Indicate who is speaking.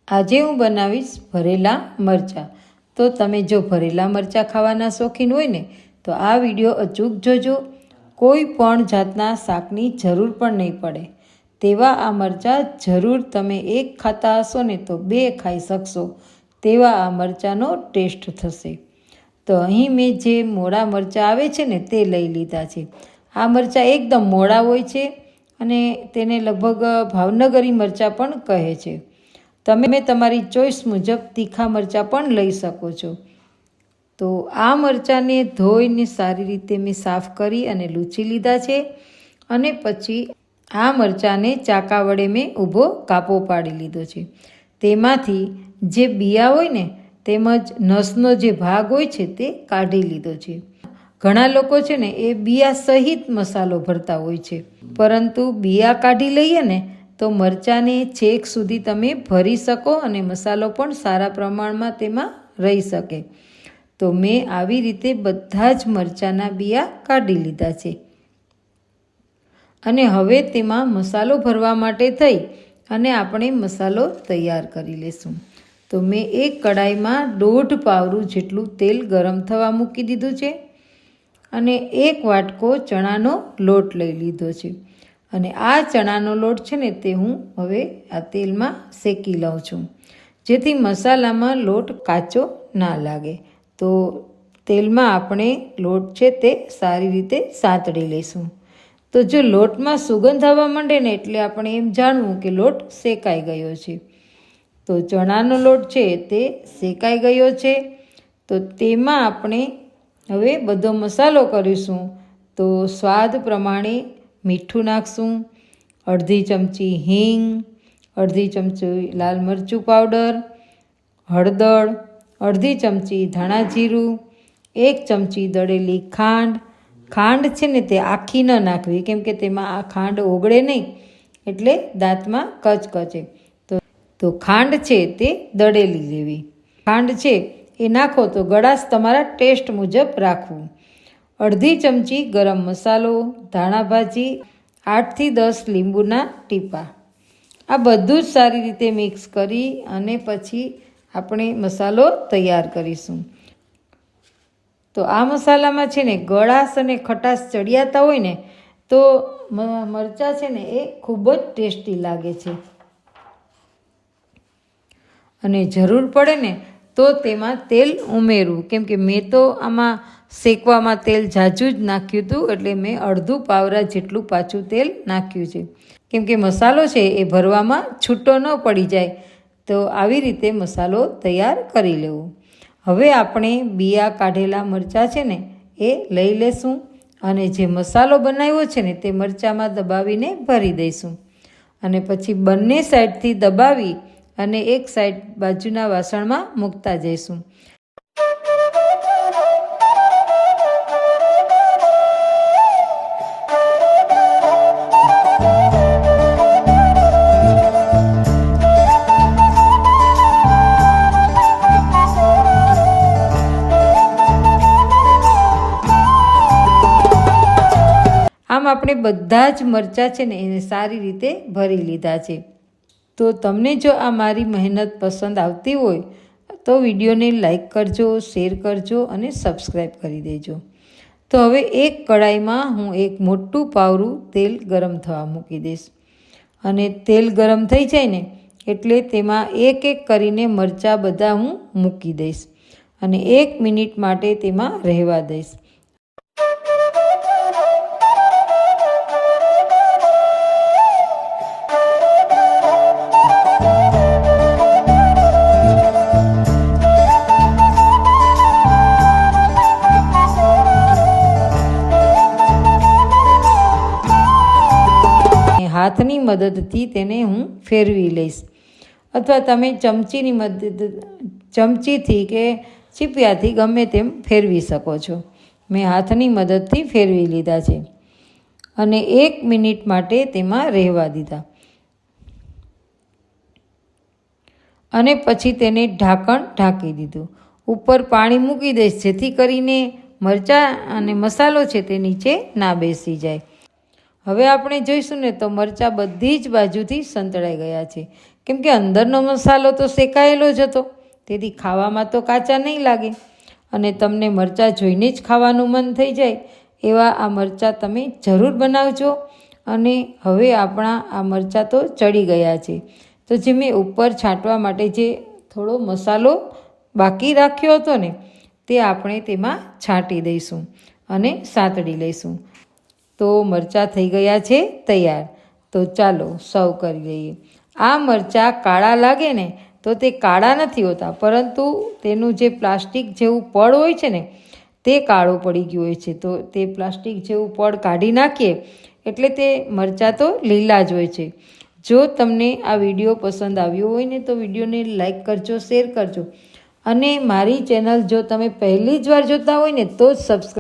Speaker 1: આજે હું બનાવીશ ભરેલા મરચાં. તો તમે જો ભરેલા મરચાં ખાવાના શોખીન હોય ને તો આ વિડીયો અચૂક જોજો. કોઈ પણ જાતના શાકની જરૂર પણ નહીં પડે તેવા આ મરચાં જરૂર તમે એક ખાતા હશો ને તો બે ખાઈ શકશો તેવા આ મરચાંનો ટેસ્ટ થશે. તો અહીં મેં જે મોડા મરચાં આવે છે ને તે લઈ લીધા છે. આ મરચાં એકદમ મોડા હોય છે અને તેને લગભગ ભાવનગરી મરચાં પણ કહે છે. તમે તમારી ચોઈસ મુજબ તીખા મરચાં પણ લઈ શકો છો. તો આ મરચાંને ધોઈને સારી રીતે મેં સાફ કરી અને લૂછી લીધા છે અને પછી આ મરચાંને ચાકા વડે મેં ઊભો કાપો પાડી લીધો છે. તેમાંથી જે બિયા હોય ને તેમજ નસનો જે ભાગ હોય છે તે કાઢી લીધો છે. ઘણા લોકો છે ને એ બિયા સહિત મસાલો ભરતા હોય છે, પરંતુ બિયા કાઢી લઈએ ને તો મરચાંને છેક સુધી તમે ભરી શકો અને મસાલો પણ સારા પ્રમાણમાં તેમાં રહી શકે. તો મેં આવી રીતે બધા જ મરચાંના બિયા કાઢી લીધા છે અને હવે તેમાં મસાલો ભરવા માટે થઈ અને આપણે મસાલો તૈયાર કરી લેશું. તો મેં એક કડાઈમાં 1.5 પાવરું જેટલું તેલ ગરમ થવા મૂકી દીધું છે અને 1 વાટકો ચણાનો લોટ લઈ લીધો છે. અને આ ચણાનો લોટ છે ને તે હું હવે આ તેલમાં શેકી લઉં છું, જેથી મસાલામાં લોટ કાચો ના લાગે. તો તેલમાં આપણે લોટ છે તે સારી રીતે સાંતળી લઈશું. તો જો લોટમાં સુગંધ આવવા માંડે ને એટલે આપણે એમ જાણવું કે લોટ શેકાઈ ગયો છે. તો ચણાનો લોટ છે તે શેકાઈ ગયો છે. તો તેમાં આપણે હવે બધો મસાલો કરીશું. તો સ્વાદ પ્રમાણે મીઠું નાખશું, અડધી ચમચી હિંગ, અડધી ચમચી લાલ મરચું પાવડર, હળદર, અડધી ચમચી ધાણા જીરું, 1 ચમચી દળેલી ખાંડ. ખાંડ છે ને તે આખી ન નાખવી, કેમ કે તેમાં આ ખાંડ ઓગળે નહીં એટલે દાંતમાં કચકચે. તો ખાંડ છે તે દળેલી લેવી. ખાંડ છે એ નાખો તો ગળાશ તમારા ટેસ્ટ મુજબ રાખવું. અડધી ચમચી ગરમ મસાલો, ધાણા ભાજી, 8 થી 10 લીંબુના ટીપા. આ બધું જ સારી રીતે મિક્સ કરી અને પછી આપણે મસાલો તૈયાર કરીશું. તો આ મસાલામાં છે ને ગળાશ અને ખટાશ ચડિયાતા હોય ને તો મરચાં છે ને એ ખૂબ જ ટેસ્ટી લાગે છે. અને જરૂર પડે ને તો તેમાં તેલ ઉમેરવું, કેમ કે મેં તો આમાં શેકવામાં તેલ ઝાઝું જ નાખ્યું હતું, એટલે મેં 1.5 પાવરા જેટલું પાછું તેલ નાખ્યું છે, કેમ કે મસાલો છે એ ભરવામાં છૂટો ન પડી જાય. તો આવી રીતે મસાલો તૈયાર કરી લેવો. હવે આપણે બિયા કાઢેલા મરચાં છે ને એ લઈ લેશું અને જે મસાલો બનાવ્યો છે ને તે મરચાંમાં દબાવીને ભરી દઈશું. અને પછી બંને સાઈડથી દબાવી અને એક સાઈડ બાજુના વાસણમાં મૂકતા જઈશું. આમ આપણે બધા જ મરચાં છે ને એને સારી રીતે ભરી લીધા છે. તો તમને જો આ મારી મહેનત પસંદ આવતી હોય તો વિડીયોને લાઈક કરજો, શેર કરજો અને સબસ્ક્રાઈબ કરી દેજો. તો હવે એક કડાઈમાં હું એક મોટું પાવરું તેલ ગરમ થવા મૂકી દઈશ અને તેલ ગરમ થઈ જાય ને એટલે તેમાં એક એક કરીને મરચાં બધા હું મૂકી દઈશ અને 1 મિનિટ માટે તેમાં રહેવા દઈશ. હાથની મદદથી તેને હું ફેરવી લઈશ, અથવા તમે ચમચીથી કે ચીપિયાથી ગમે તેમ ફેરવી શકો છો. મેં હાથની મદદથી ફેરવી લીધા છે અને 1 મિનિટ માટે તેમાં રહેવા દીધા અને પછી તેને ઢાંકી દીધું. ઉપર પાણી મૂકી દઈશ જેથી કરીને મરચાં અને મસાલો છે તે નીચે ના બેસી જાય. હવે આપણે જોઈશું ને તો મરચાં બધી જ બાજુથી સંતળાઈ ગયા છે, કેમ કે અંદરનો મસાલો તો શેકાયેલો જ હતો, તેથી ખાવામાં તો કાચા નહીં લાગે અને તમને મરચાં જોઈને જ ખાવાનું મન થઈ જાય એવા આ મરચાં તમે જરૂર બનાવજો. અને હવે આપણા આ મરચાં તો ચડી ગયા છે, તો જે મેં ઉપર છાંટવા માટે જે થોડો મસાલો બાકી રાખ્યો હતો ને તે આપણે તેમાં છાંટી દઈશું અને સાંતળી લઈશું. તો મરચાં થઈ ગયા છે તૈયાર. તો ચાલો સર્વ કરી લઈએ. આ મરચાં કાળા લાગે ને તો તે કાળા નથી હોતા, પરંતુ તેનું જે પ્લાસ્ટિક જેવું પડ હોય છે ને તે કાળું પડી ગયું હોય છે. તો તે પ્લાસ્ટિક જેવું પડ કાઢી નાખીએ એટલે તે મરચાં તો લીલા જ હોય છે. જો તમને આ વિડીયો પસંદ આવ્યો હોય ને તો વિડીયોને લાઈક કરજો, શેર કરજો અને મારી ચેનલ જો તમે પહેલી જ વાર જોતા હોય ને તો જ સબસ્ક્રાઈબ